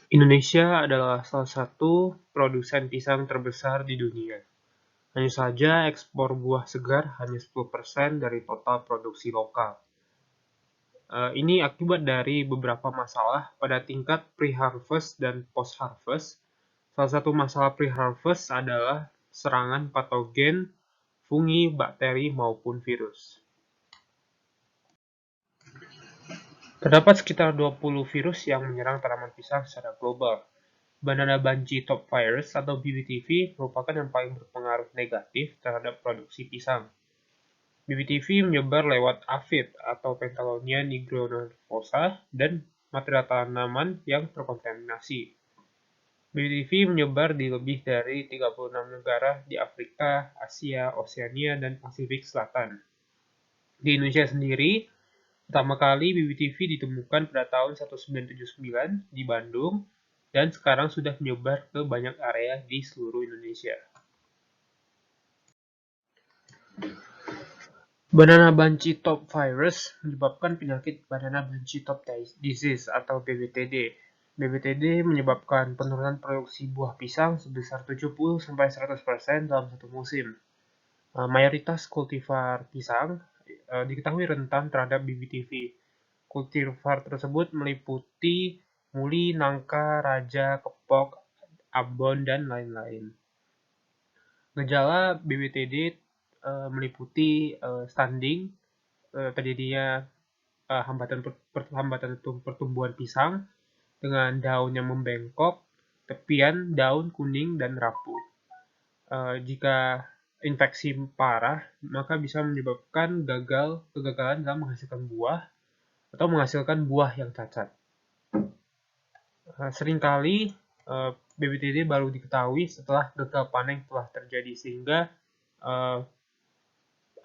Indonesia adalah salah satu produsen pisang terbesar di dunia. Hanya saja ekspor buah segar hanya 10% dari total produksi lokal. Ini akibat dari beberapa masalah pada tingkat pre-harvest dan post-harvest. Salah satu masalah pre-harvest adalah serangan patogen, fungi, bakteri, maupun virus. Terdapat sekitar 20 virus yang menyerang tanaman pisang secara global. Banana Bunch Top Virus atau BBTV merupakan yang paling berpengaruh negatif terhadap produksi pisang. BBTV menyebar lewat aphid atau Pentalonia nigronervosa dan material tanaman yang terkontaminasi. BBTV menyebar di lebih dari 36 negara di Afrika, Asia, Oseania, dan Pasifik Selatan. Di Indonesia sendiri, pertama kali BBTV ditemukan pada tahun 1979 di Bandung, dan sekarang sudah menyebar ke banyak area di seluruh Indonesia. Banana Bunchy Top Virus menyebabkan penyakit Banana Bunchy Top Disease atau BBTD. BBTD menyebabkan penurunan produksi buah pisang sebesar 70-100% dalam satu musim. Mayoritas kultivar pisang diketahui rentan terhadap BBTV. Kultivar tersebut meliputi muli, nangka, raja, kepok, ambon, dan lain-lain. Gejala BBTD meliputi stunting, terjadinya hambatan pertumbuhan pisang dengan daun yang membengkok, tepian daun kuning dan rapuh. Jika infeksi parah, maka bisa menyebabkan kegagalan dalam menghasilkan buah atau menghasilkan buah yang cacat. Seringkali BBTD baru diketahui setelah gagal panen telah terjadi, sehingga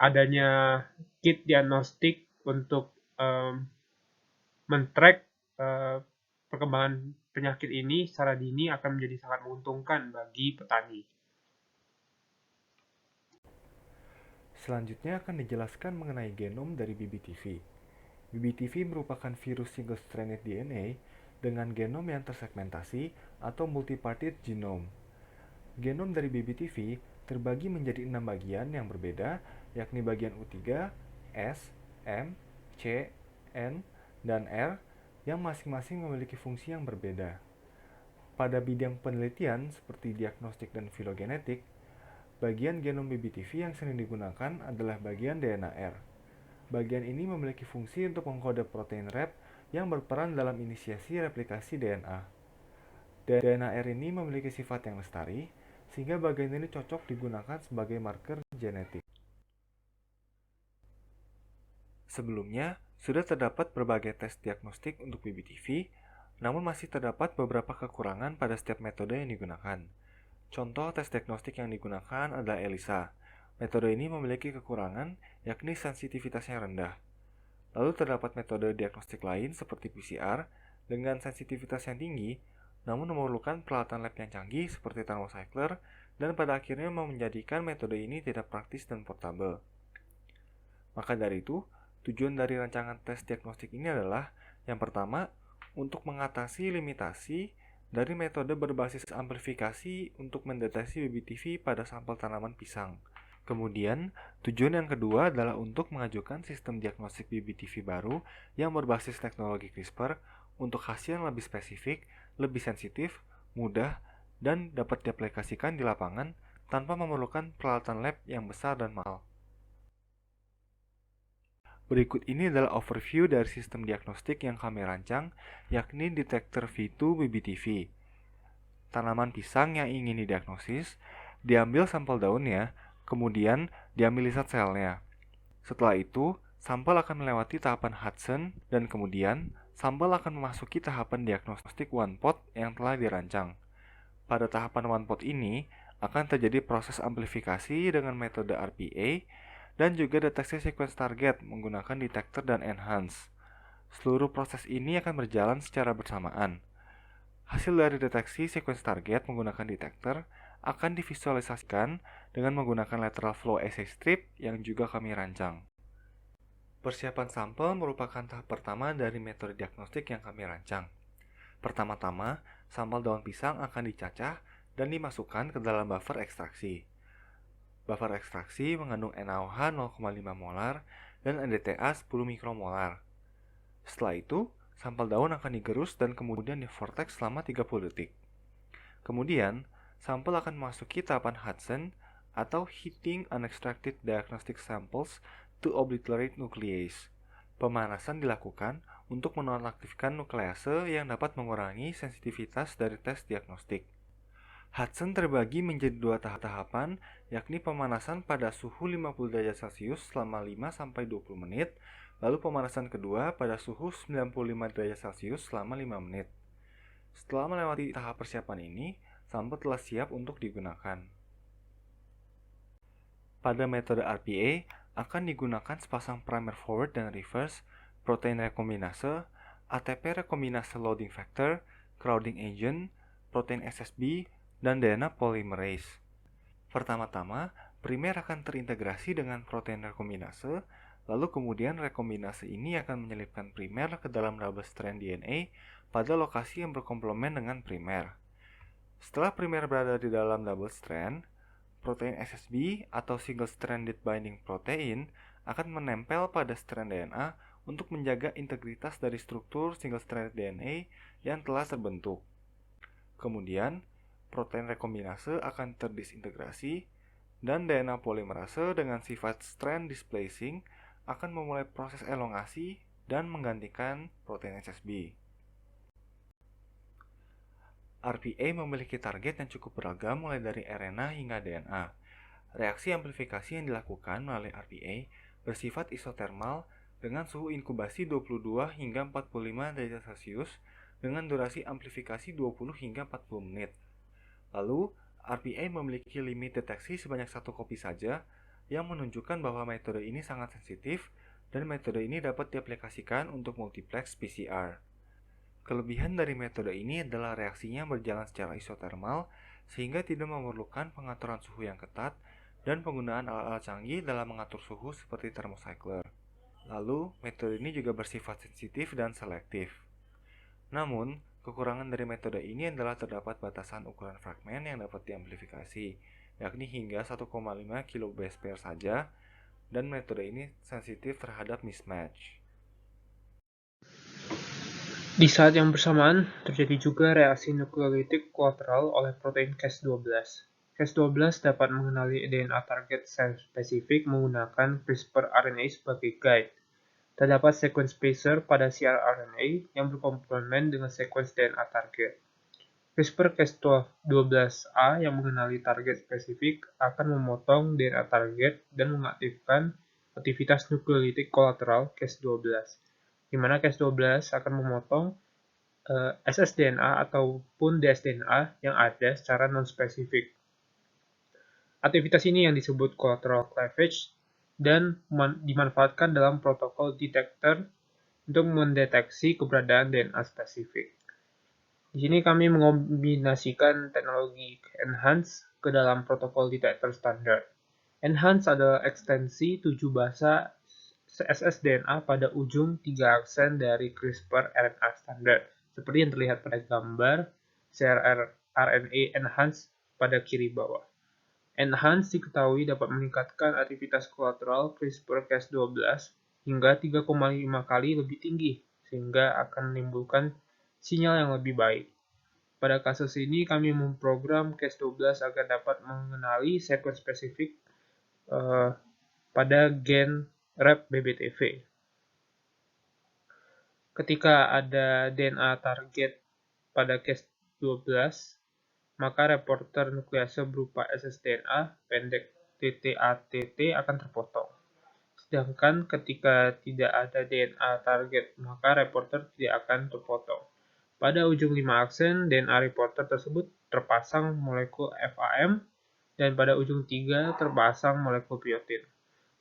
adanya kit diagnostik untuk men-track perkembangan penyakit ini secara dini akan menjadi sangat menguntungkan bagi petani. Selanjutnya akan dijelaskan mengenai genom dari BBTV. BBTV merupakan virus single-stranded DNA dengan genom yang tersegmentasi atau multipartite genome. Genom dari BBTV terbagi menjadi 6 bagian yang berbeda, yakni bagian U3, S, M, C, N, dan R yang masing-masing memiliki fungsi yang berbeda. Pada bidang penelitian seperti diagnostik dan filogenetik, bagian genom BBTV yang sering digunakan adalah bagian DNA-R. Bagian ini memiliki fungsi untuk mengkode protein rep yang berperan dalam inisiasi replikasi DNA. DNA-R ini memiliki sifat yang lestari, sehingga bagian ini cocok digunakan sebagai marker genetik. Sebelumnya, sudah terdapat berbagai tes diagnostik untuk BBTV, namun masih terdapat beberapa kekurangan pada setiap metode yang digunakan. Contoh tes diagnostik yang digunakan adalah ELISA. Metode ini memiliki kekurangan, yakni sensitivitasnya rendah. Lalu terdapat metode diagnostik lain seperti PCR dengan sensitivitas yang tinggi, namun memerlukan peralatan lab yang canggih seperti thermocycler, dan pada akhirnya menjadikan metode ini tidak praktis dan portable. Maka dari itu, tujuan dari rancangan tes diagnostik ini adalah yang pertama, untuk mengatasi limitasi dari metode berbasis amplifikasi untuk mendeteksi BBTV pada sampel tanaman pisang. Kemudian, tujuan yang kedua adalah untuk mengajukan sistem diagnostik BBTV baru yang berbasis teknologi CRISPR untuk hasil yang lebih spesifik, lebih sensitif, mudah, dan dapat diaplikasikan di lapangan tanpa memerlukan peralatan lab yang besar dan mahal. Berikut ini adalah overview dari sistem diagnostik yang kami rancang, yakni detektor V2 BBTV. Tanaman pisang yang ingin didiagnosis, diambil sampel daunnya, kemudian diambil lisat selnya. Setelah itu, sampel akan melewati tahapan Hudson, dan kemudian sampel akan memasuki tahapan diagnostik one pot yang telah dirancang. Pada tahapan one pot ini, akan terjadi proses amplifikasi dengan metode RPA, dan juga deteksi sequence target menggunakan detektor dan enhance. Seluruh proses ini akan berjalan secara bersamaan. Hasil dari deteksi sequence target menggunakan detektor akan divisualisasikan dengan menggunakan lateral flow assay strip yang juga kami rancang. Persiapan sampel merupakan tahap pertama dari metode diagnostik yang kami rancang. Pertama-tama, sampel daun pisang akan dicacah dan dimasukkan ke dalam buffer ekstraksi. Buffer ekstraksi mengandung NaOH 0,5 molar dan NDTA 10 mikromolar. Setelah itu, sampel daun akan digerus dan kemudian divortex selama 30 detik. Kemudian, sampel akan memasuki tahapan Hudson atau Heating Unextracted Diagnostic Samples to Obliterate Nuclease. Pemanasan dilakukan untuk menonaktifkan nuklease yang dapat mengurangi sensitivitas dari tes diagnostik. Hudson terbagi menjadi dua tahapan, yakni pemanasan pada suhu 50 derajat Celcius selama 5-20 menit, lalu pemanasan kedua pada suhu 95 derajat Celcius selama 5 menit. Setelah melewati tahap persiapan ini, sampel telah siap untuk digunakan. Pada metode RPA, akan digunakan sepasang primer forward dan reverse, protein rekombinase, ATP rekombinase loading factor, crowding agent, protein SSB, dan DNA polymerase. Pertama-tama, primer akan terintegrasi dengan protein rekombinase, lalu kemudian rekombinase ini akan menyelipkan primer ke dalam double strand DNA pada lokasi yang berkomplement dengan primer. Setelah primer berada di dalam double strand, protein SSB atau single stranded binding protein akan menempel pada strand DNA untuk menjaga integritas dari struktur single stranded DNA yang telah terbentuk. Kemudian, protein rekombinase akan terdisintegrasi dan DNA polimerase dengan sifat strand displacing akan memulai proses elongasi dan menggantikan protein SSB. RPA memiliki target yang cukup beragam mulai dari RNA hingga DNA. Reaksi amplifikasi yang dilakukan melalui RPA bersifat isotermal dengan suhu inkubasi 22 hingga 45 derajat Celcius dengan durasi amplifikasi 20 hingga 40 menit. Lalu, RPA memiliki limit deteksi sebanyak 1 kopi saja yang menunjukkan bahwa metode ini sangat sensitif dan metode ini dapat diaplikasikan untuk multiplex PCR. Kelebihan dari metode ini adalah reaksinya berjalan secara isotermal sehingga tidak memerlukan pengaturan suhu yang ketat dan penggunaan alat-alat canggih dalam mengatur suhu seperti thermocycler. Lalu, metode ini juga bersifat sensitif dan selektif. Namun, kekurangan dari metode ini adalah terdapat batasan ukuran fragmen yang dapat diamplifikasi, yakni hingga 1,5 kbps saja, dan metode ini sensitif terhadap mismatch. Di saat yang bersamaan, terjadi juga reaksi nukleolitik kolateral oleh protein Cas12. Cas12 dapat mengenali DNA target sel spesifik menggunakan CRISPR-RNA sebagai guide. Terdapat sequence spacer pada cRNA yang berkomplement dengan sequence DNA target. CRISPR-Cas12a yang mengenali target spesifik akan memotong DNA target dan mengaktifkan aktivitas nukleolitik kolateral Cas12, di mana Cas12 akan memotong ssDNA ataupun dsDNA yang ada secara non-spesifik. Aktivitas ini yang disebut collateral cleavage dan dimanfaatkan dalam protokol detector untuk mendeteksi keberadaan DNA spesifik. Di sini kami mengombinasikan teknologi Enhance ke dalam protokol detector standar. Enhance adalah ekstensi 7 basa ssDNA pada ujung 3 aksen dari CRISPR-RNA standar, seperti yang terlihat pada gambar cRNA Enhance pada kiri bawah. Enhance diketahui dapat meningkatkan aktivitas kolateral CRISPR-Cas12 hingga 3,5 kali lebih tinggi, sehingga akan menimbulkan sinyal yang lebih baik. Pada kasus ini, kami memprogram Cas12 agar dapat mengenali sequence spesifik pada gen REP-BBTV. Ketika ada DNA target pada Cas12, maka reporter nuklease berupa ssDNA pendek TTATT akan terpotong. Sedangkan ketika tidak ada DNA target, maka reporter tidak akan terpotong. Pada ujung 5 aksen, DNA reporter tersebut terpasang molekul FAM, dan pada ujung 3 terpasang molekul biotin.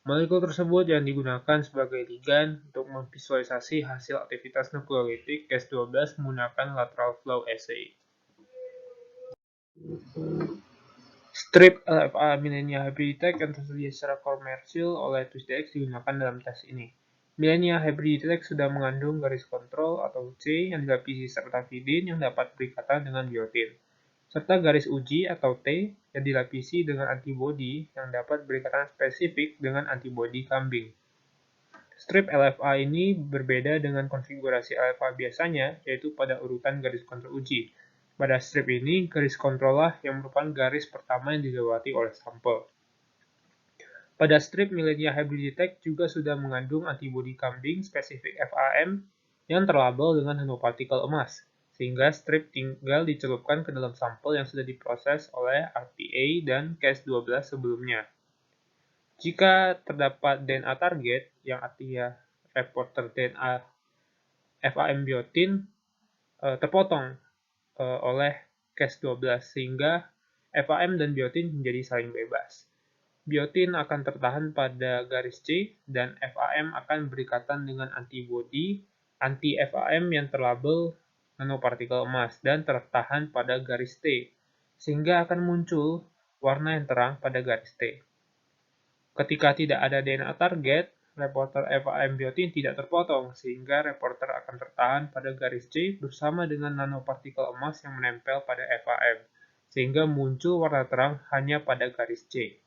Molekul tersebut yang digunakan sebagai ligan untuk memvisualisasi hasil aktivitas nukleolitik Cas12 menggunakan lateral flow assay. Strip LFA Millennia Hybrid Tech yang tersedia secara komersil oleh TwistDx digunakan dalam tes ini. Millenia Hybrid Detect sudah mengandung garis kontrol atau C yang dilapisi sertafidin yang dapat berikatan dengan biotin, serta garis uji atau T yang dilapisi dengan antibodi yang dapat berikatan spesifik dengan antibodi kambing. Strip LFA ini berbeda dengan konfigurasi LFA biasanya, yaitu pada urutan garis kontrol uji. Pada strip ini, garis kontrol lah yang merupakan garis pertama yang dilewati oleh sampel. Pada strip Millenia Hybrid Detect juga sudah mengandung antibodi kambing spesifik FAM yang terlabel dengan nanopartikel emas, sehingga strip tinggal dicelupkan ke dalam sampel yang sudah diproses oleh RPA dan Cas12 sebelumnya. Jika terdapat DNA target, yang artinya reporter DNA FAM biotin terpotong oleh Cas12 sehingga FAM dan biotin menjadi saling bebas. Biotin akan tertahan pada garis C dan FAM akan berikatan dengan antibodi anti-FAM yang terlabel nanopartikel emas dan tertahan pada garis T, sehingga akan muncul warna yang terang pada garis T. Ketika tidak ada DNA target, reporter FAM biotin tidak terpotong, sehingga reporter akan tertahan pada garis C bersama dengan nanopartikel emas yang menempel pada FAM, sehingga muncul warna terang hanya pada garis C.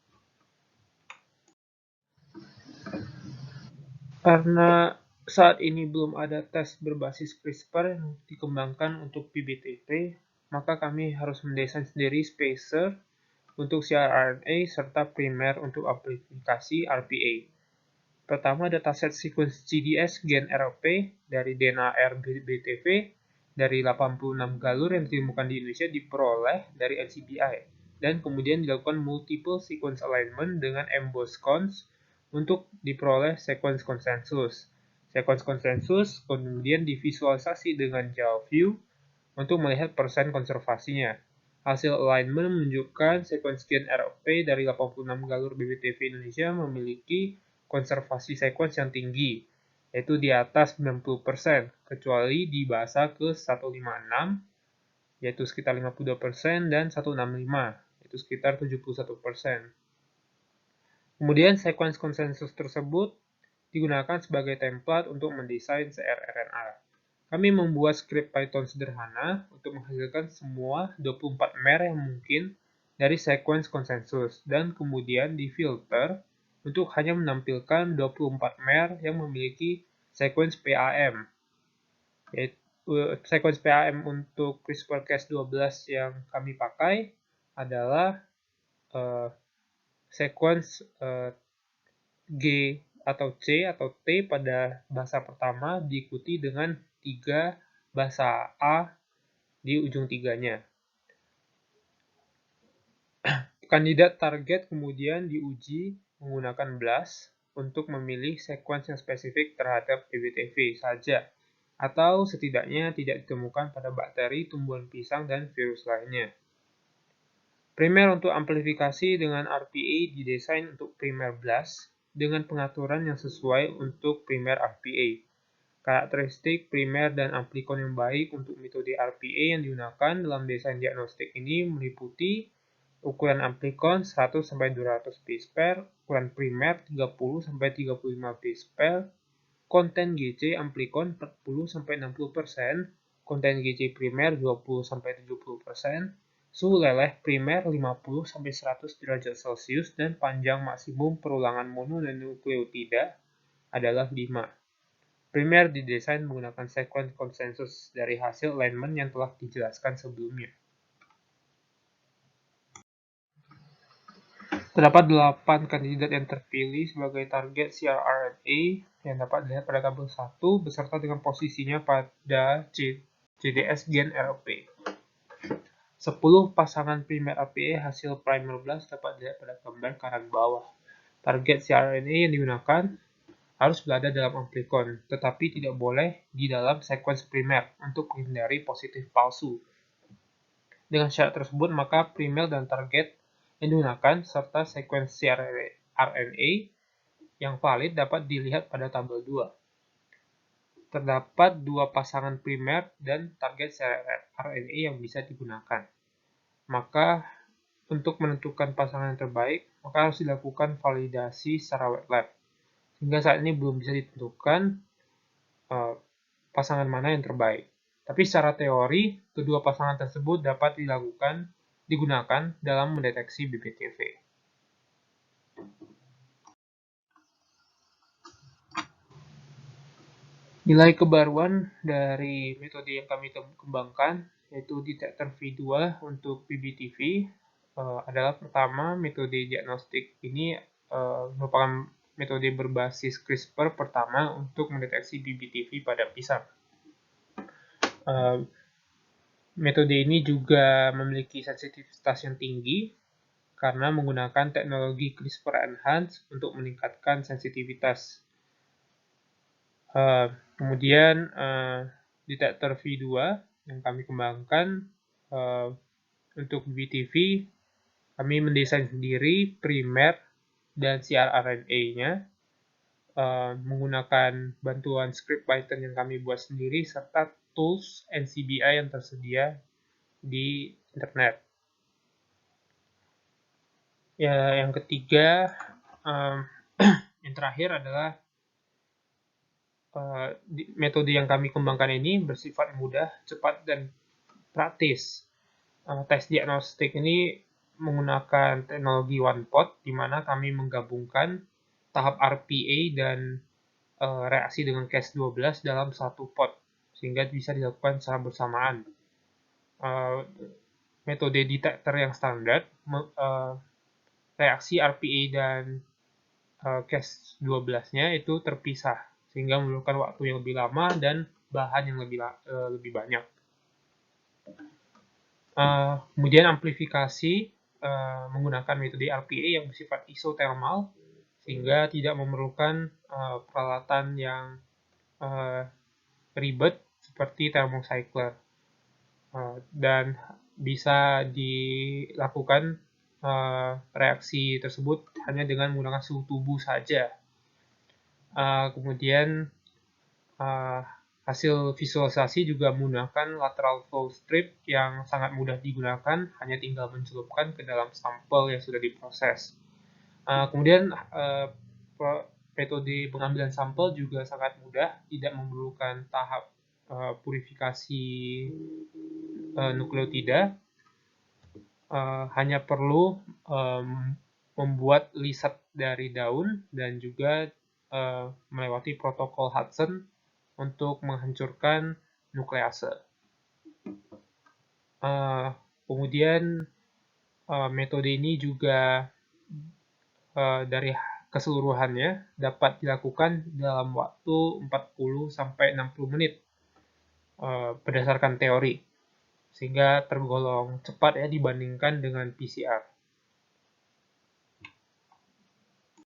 Karena saat ini belum ada tes berbasis CRISPR yang dikembangkan untuk PBTP, maka kami harus mendesain sendiri spacer untuk cRNA serta primer untuk amplifikasi RPA. Pertama, dataset sequence GDS gen RLP dari DNA RBTV dari 86 galur yang ditemukan di Indonesia diperoleh dari NCBI dan kemudian dilakukan multiple sequence alignment dengan EMBOSS-CONS untuk diperoleh sequence konsensus. Sequence konsensus kemudian divisualisasi dengan GeoView untuk melihat persen konservasinya. Hasil alignment menunjukkan sequence gen RLP dari 86 galur BBTV Indonesia memiliki konservasi sequence yang tinggi, yaitu di atas 90%, kecuali di basa ke 156, yaitu sekitar 52%, dan 165, yaitu sekitar 71%. Kemudian sequence konsensus tersebut digunakan sebagai template untuk mendesain cRNA. Kami membuat skrip Python sederhana untuk menghasilkan semua 24 mer yang mungkin dari sequence konsensus dan kemudian difilter untuk hanya menampilkan 24 mer yang memiliki sequence PAM. Sequence PAM untuk CRISPR-Cas12 yang kami pakai adalah sequence G atau C atau T pada bahasa pertama diikuti dengan 3 bahasa A di ujung tiganya. Kandidat target kemudian diuji menggunakan BLAST untuk memilih sequence yang spesifik terhadap PBTV saja, atau setidaknya tidak ditemukan pada bakteri, tumbuhan pisang, dan virus lainnya. Primer untuk amplifikasi dengan RPA didesain untuk primer BLAST dengan pengaturan yang sesuai untuk primer RPA. Karakteristik primer dan amplikon yang baik untuk metode RPA yang digunakan dalam desain diagnostik ini meliputi ukuran amplikon 100-200 base pair, ukuran primer 30-35 base pair, konten GC amplikon 40-60%, konten GC primer 20-70%, suhu leleh primer 50-100 derajat Celcius, dan panjang maksimum perulangan mono dan nukleotida adalah 5. Primer didesain menggunakan sequence konsensus dari hasil alignment yang telah dijelaskan sebelumnya. Terdapat 8 kandidat yang terpilih sebagai target cRNA yang dapat dilihat pada tabel 1 beserta dengan posisinya pada GDS gen RLP. 10 pasangan primer RPA hasil primer BLAST dapat dilihat pada gambar kanan bawah. Target cRNA yang digunakan harus berada dalam amplikon, tetapi tidak boleh di dalam sequence primer untuk menghindari positif palsu. Dengan syarat tersebut, maka primer dan target yang digunakan serta sequence cRNA yang valid dapat dilihat pada tabel 2. Terdapat 2 pasangan primer dan target cRNA yang bisa digunakan. Maka untuk menentukan pasangan yang terbaik, maka harus dilakukan validasi secara wet lab. hingga saat ini belum bisa ditentukan pasangan mana yang terbaik. Tapi secara teori, kedua pasangan tersebut dapat digunakan dalam mendeteksi BPTV. Nilai kebaruan dari metode yang kami kembangkan, yaitu detektor V2 untuk BBTV, adalah pertama, metode diagnostik ini merupakan metode berbasis CRISPR pertama untuk mendeteksi BBTV pada pisang. Metode ini juga memiliki sensitivitas yang tinggi karena menggunakan teknologi CRISPR Enhance untuk meningkatkan sensitivitas. Kemudian detektor V2 yang kami kembangkan untuk BBTV, kami mendesain sendiri primer dan cRNA-nya menggunakan bantuan script Python yang kami buat sendiri serta tools NCBI yang tersedia di internet. Ya, yang ketiga, yang terakhir adalah metode yang kami kembangkan ini bersifat mudah, cepat, dan praktis. Tes diagnostik ini menggunakan teknologi one pot, di mana kami menggabungkan tahap RPA dan reaksi dengan Cas12 dalam satu pot, sehingga bisa dilakukan secara bersamaan. Metode detektor yang standar, reaksi RPA dan Cas12-nya itu terpisah, sehingga memerlukan waktu yang lebih lama dan bahan yang lebih banyak. Kemudian amplifikasi menggunakan metode RPA yang bersifat isothermal, sehingga tidak memerlukan peralatan yang ribet seperti thermocycler, dan bisa dilakukan reaksi tersebut hanya dengan menggunakan suhu tubuh saja. Kemudian hasil visualisasi juga menggunakan lateral flow strip yang sangat mudah digunakan, hanya tinggal mencelupkan ke dalam sampel yang sudah diproses. Kemudian metode pengambilan sampel juga sangat mudah, tidak memerlukan tahap purifikasi nukleotida, hanya perlu membuat liset dari daun dan juga melewati protokol Hudson untuk menghancurkan nuklease. Kemudian metode ini juga dari keseluruhannya dapat dilakukan dalam waktu 40-60 menit berdasarkan teori, sehingga tergolong cepat ya dibandingkan dengan PCR.